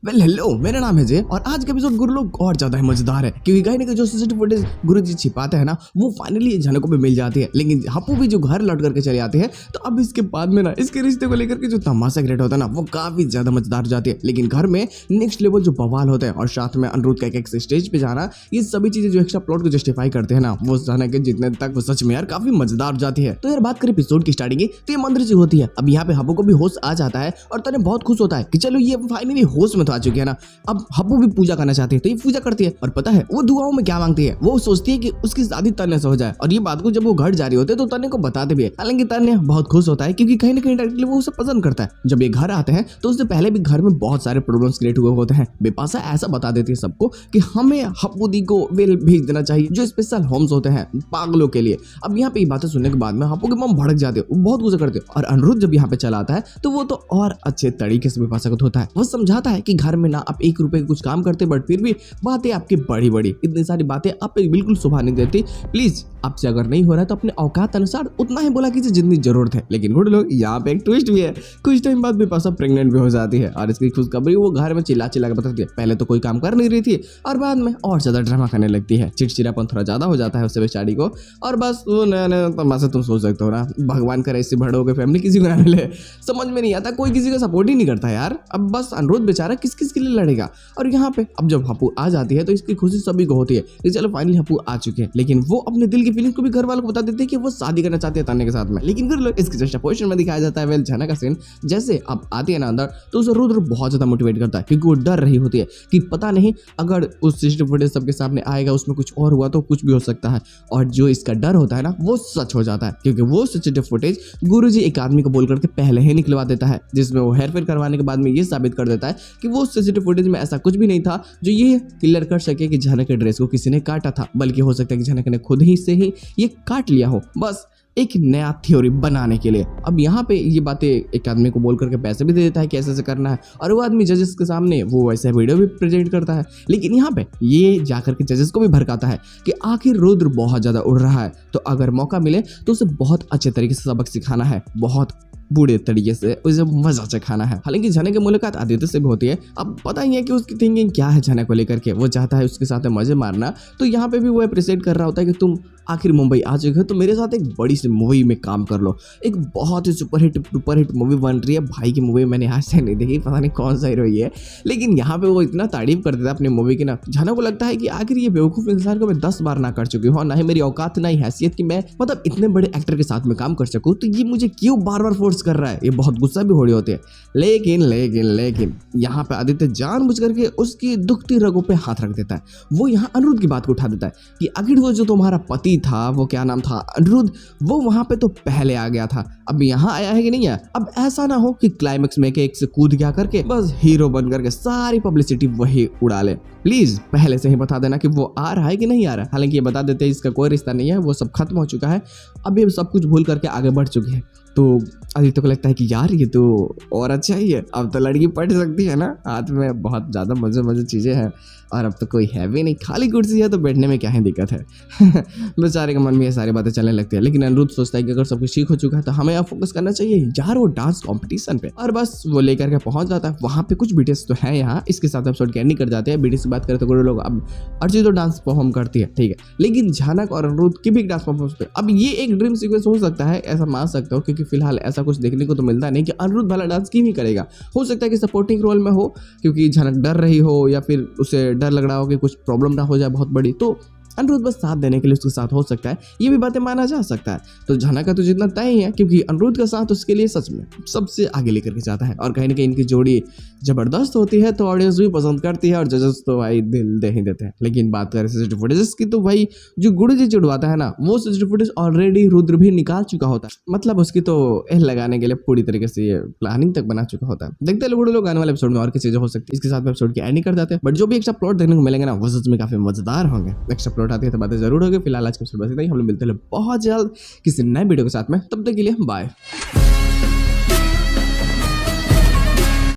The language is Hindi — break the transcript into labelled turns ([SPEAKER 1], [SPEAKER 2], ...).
[SPEAKER 1] वेल हेलो, मेरा नाम है जय और आज का एपिसोड गुरु लोग और ज्यादा ही मजेदार है क्योंकि कहीं ना कहीं जो सीसीटीवी फुटेज गुरुजी छिपाते हैं ना वो फाइनली झनकों पे मिल जाती है। लेकिन हप्पू भी जो घर लौट करके चले आते हैं तो अब इसके बाद में ना इसके रिश्ते को लेकर के जो तमाशा क्रिएट होता है ना वो काफी ज्यादा मजेदार हो जाती है। लेकिन घर में नेक्स्ट लेवल जो बवाल होता है और साथ में अनिरुद्ध का एक स्टेज पे जाना, ये सभी चीजें जो एक्स्ट्रा प्लॉट को जस्टिफाई करते हैं ना वो जाने के जितने तक वो सच में यार काफी मजेदार हो जाती है। तो यार बात करें एपिसोड की स्टार्टिंग की तो ये मंदिर से होती है। अब यहाँ पे हप्पू को भी होश आ जाता है और तने बहुत खुश होता है कि चलो ये फाइनली होश में तो आ चुकी है ना। अब हप्पू भी पूजा करना चाहती है तो ये पूजा करती है और पता है वो दुआओं में क्या मांगती है, वो सोचती है कि उसकी शादी तन्ने से हो जाए। और ये बात को जब वो घर जा रही होते है तो तन्ने को बताते भी है। हालांकि तन्ने बहुत खुश होता है क्योंकि कहीं ना कहीं डायरेक्टली वो उसे पसंद करता है। जब ये घर आते हैं तो उससे पहले भी घर में बहुत सारे प्रॉब्लम्स क्रिएट हुए होते हैं। बिपाशा ऐसा बता देती है सबको कि हमें हप्पू दी को वेल भेज देना चाहिए जो स्पेशल होम्स होते हैं पागलों के लिए। अब यहाँ पे ये बातें सुनने के बाद में हप्पू की मम भड़क जाती है, वो बहुत गुस्सा करते हैं। और अनिरुद्ध जब यहाँ पे चला आता है तो वो तो और अच्छे तरीके से बिपाशा को धोता है। वो समझाता है कि घर में ना आप 1 रुपए कुछ काम करते बट फिर भी बातें आपकी बड़ी बड़ी, इतनी सारी बातें आप पे बिल्कुल शोभा नहीं देती। प्लीज आपसे अगर नहीं हो रहा है तो अपने औकात अनुसार उतना ही बोला कीजिए जितनी जरूरत है। लेकिन गुड लोग यहाँ पे एक ट्विस्ट भी है। कुछ टाइम बाद बिपाशा प्रेग्नेंट भी हो जाती है और इसकी खुशखबरी वो घर में चिल्ला चिल्ला कर बताती है। पहले तो कोई काम कर नहीं रही थी और बाद में और ज्यादा ड्रामा करने लगती है। चिड़चिड़ापन थोड़ा ज्यादा हो जाता है उससे बेचारी को। और बस वो नया नया तमाशा तुम सोच सकते हो ना, भगवान करे इससे बड़ों के फैमिली किसी को ना मिले। समझ में नहीं आता, कोई किसी का सपोर्ट ही नहीं करता यार। अब बस अनिरुद्ध बेचारा किस किस के लिए लड़ेगा। और यहाँ पे अब जब हप्पू आ जाती है तो इसकी खुशी सभी को होती है कि चलो फाइनली हप्पू आ चुके हैं। लेकिन वो अपने दिल की फीलिंग्स को भी घर वालों को बता देते हैं कि वो शादी करना चाहते हैं तन्ने के साथ में। लेकिन फिर लोग इसके जस्ट पोजीशन में दिखाया जाता है वेल झनक का सीन। जैसे अब आती है ना अंदर तो उसे रुद्र बहुत ज्यादा मोटिवेट करता है क्योंकि वो डर रही होती है कि पता नहीं अगर उस सीसीटीवी फुटेज सबके सामने आएगा उसमें कुछ और हुआ तो कुछ भी हो सकता है। और जो इसका डर होता है ना वो सच हो जाता है क्योंकि वो सीसीटीवी फुटेज गुरुजी एक आदमी को बोल करके पहले ही निकलवा देता है, जिसमें वो हेरफेर करवाने के बाद में ये साबित कर देता है कि वो सीसीटीवी फुटेज में ऐसा कुछ भी नहीं था जो ये क्लियर कर सके कि झनक के ड्रेस को किसी ने काटा था, बल्कि हो सकता है कि झनक ने खुद ही से ही ये काट लिया हो, बस एक नया थ्योरी बनाने के लिए। अब यहाँ पे ये बातें एक आदमी को बोल करके पैसे भी दे देता है कि ऐसे करना है और वो आदमी जजेस के सामने वो वैसे वीडियो भी प्रेजेंट करता है। लेकिन यहाँ पे ये जाकर के जजेस को भी भड़काता है कि आखिर रुद्र बहुत ज्यादा उड़ रहा है तो अगर मौका मिले तो उसे बहुत अच्छे तरीके से सबक सिखाना है, बहुत बुरे तरीके से उसे मजा चखाना है। हालांकि झनक की मुलाकात आदित्य से भी होती है। अब पता ही है कि उसकी थिंकिंग क्या है झनक को लेकर के, वो चाहता है उसके साथ मजे मारना। तो यहाँ पे भी वो अप्रिशिएट कर रहा होता है कि तुम आखिर मुंबई आ चुके हो तो मेरे साथ एक बड़ी सी मूवी में काम कर लो। एक बहुत ही सुपर हिट मूवी बन रही है। भाई की मूवी मैंने आज तक नहीं देखी, पता नहीं कौन सा हीरो है। लेकिन यहाँ पे वो इतना तारीफ कर देता है अपनी मूवी की ना, झनक को लगता है कि आखिर ये बेवकूफ इंसान को मैं 10 बार ना कर चुकी हूँ, ना ही मेरी औकात ना ही हैसियत कि मैं मतलब इतने बड़े एक्टर के साथ में काम कर सकूँ, तो ये मुझे क्यों बार बार फोर्स कर रहा है। ये बहुत गुस्सा भी हो रही होती है। लेकिन यहाँ पे आदित्य जानबूझ करके उसकी दुखती रगों पे हाथ रख देता है। वो यहाँ अनिरुद्ध की बात को उठा देता है कि आखिर वो जो तुम्हारा पति था, वो क्या नाम था, अनिरुद्ध, वो वहां पे तो पहले आ गया था, अब यहाँ आया है कि नहीं है। अब ऐसा ना हो कि क्लाइमेक्स में एक से कूद गया करके बस हीरो बन करके सारी पब्लिसिटी वही उड़ा ले। प्लीज पहले से ही बता देना कि वो आ रहा है कि नहीं आ रहा है। हालांकि ये बता देते हैं इसका कोई रिश्ता नहीं है, वो सब खत्म हो चुका है, अब ये सब कुछ भूल करके आगे बढ़ चुके हैं। तो आदित्य को लगता है कि यार ये तो और अच्छा ही है, अब तो लड़की पढ़ सकती है ना, हाथ में बहुत ज़्यादा मज़े चीज़ें हैं और अब तो कोई है भी नहीं, खाली कुर्सी है तो बैठने में क्या ही दिक्कत है। बेचारे के मन में ये सारी बातें चलने लगती है। लेकिन अनिरुद्ध सोचता है कि अगर सब कुछ ठीक हो चुका है तो हमें अब फोकस करना चाहिए यार वो डांस कॉम्पिटिशन पे। और बस वो लेकर के पहुंच जाता है। वहाँ पे कुछ बीटीएस तो है यहाँ, इसके साथ एपिसोड के एंडिंग कर जाते हैं। बीटीएस की बात करें तो गुरु लोग अब अर्ची तो डांस परफॉर्म करती है, ठीक है, लेकिन झनक और अनिरुद्ध की भी डांस परफॉर्मेंस पे अब ये एक ड्रीम सीक्वेंस हो सकता है, ऐसा मान सकते हो, क्योंकि फिलहाल ऐसा कुछ देखने को तो मिलता नहीं कि अनिरुद्ध वाला डांस क्यों नहीं करेगा। हो सकता है कि सपोर्टिंग रोल में हो क्योंकि झनक डर रही हो या फिर उसे डर लग रहा हो कि कुछ प्रॉब्लम ना हो जाए बहुत बड़ी, तो अनिरुद्ध बस साथ देने के लिए उसके साथ हो सकता है। ये भी बातें माना जा सकता है। तो झनक का तो जितना तय ही है क्योंकि अनिरुद्ध का साथ उसके लिए सच में सबसे आगे लेकर के जाता है। और कहीं ना कहीं इनकी जोड़ी जबरदस्त होती है तो ऑडियंस भी पसंद करती है और जजेस तो भाई दिल दे ही देते हैं। लेकिन बात करें सीसीटीवी फुटेजेस की तो भाई जो गुरुजी चिढ़वाता है ना वो सीसीटीवी फुटेज ऑलरेडी रुद्र भी निकाल चुका होता है। मतलब उसकी तो एह लगाने के लिए पूरी तरीके से ये प्लानिंग तक बना चुका होता है। देखते हैं लोग आने वाले एपिसोड में और क्या चीजें हो सकती है। इसके साथ में एपिसोड की एंडिंग कर जाते हैं, बट जो भी एक्स्ट्रा प्लॉट देखने को मिलेंगे ना वो सच में काफी मजेदार होंगे। एक्स्ट्रा प्लॉट आती है तो बातें जरूर होगी। फिलहाल आज के एपिसोड बस इतना ही, हम लोग मिलते हैं बहुत जल्द किसी नए वीडियो के साथ में, तब तक के लिए बाय।